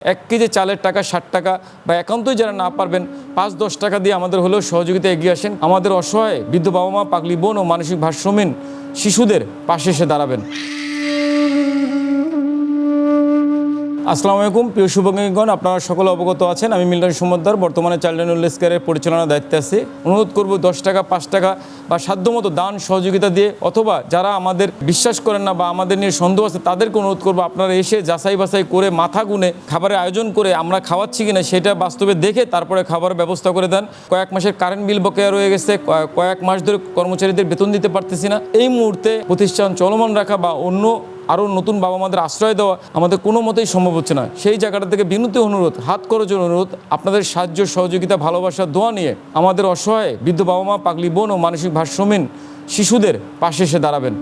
1 KG চালের টাকা 60 টাকা বা একান্তই যারা না পারবেন 5-10 টাকা দিয়ে আমাদের হলেও সহযোগিতা এগিয়ে আসেন। আমাদের অসহায় বৃদ্ধ বাবা মা, পাগলি বোন ও মানসিক ভারসাম্যহীন শিশুদের পাশে এসে দাঁড়াবেন। আসসালামু আলাইকুম প্রিয় শুভাকাঙ্ক্ষীগণ, আপনারা সকলে অবগত আছেন আমি মিল্টন সুমদ্দার বর্তমানে চাইল্ড লাইন ওয়েলনেস কেয়ারের পরিচালনার দায়িত্বে আছি। অনুরোধ করব 10 টাকা 5 টাকা বা সাধ্যমতো দান সহযোগিতা দিয়ে, অথবা যারা আমাদের বিশ্বাস করেন না বা আমাদের নিয়ে সন্দেহ আছে তাদেরকে অনুরোধ করব আপনারা এসে যাচাই বাছাই করে মাথা গুনে খাবারের আয়োজন করে আমরা খাওয়াচ্ছি কিনা সেটা বাস্তবে দেখে তারপরে খাবারের ব্যবস্থা করে দেন। কয়েক মাসের কারেন্ট বিল বকেয়া রয়ে গেছে, কয়েক মাস ধরে কর্মচারীদের বেতন দিতে পারতেছি না। এই মুহূর্তে প্রতিষ্ঠান চলমান রাখা বা অন্য আরও নতুন বাবা মাদের আশ্রয় দেওয়া আমাদের কোনো মতেই সম্ভব হচ্ছে না। সেই জায়গাটা থেকে বিনীত অনুরোধ, হাত খরচের অনুরোধ, আপনাদের সাহায্য সহযোগিতা ভালোবাসা দোয়া নিয়ে আমাদের অসহায় বৃদ্ধ বাবা মা, পাগলি বোন ও মানসিক ভারসাম্যহীন শিশুদের পাশে এসে দাঁড়াবেন।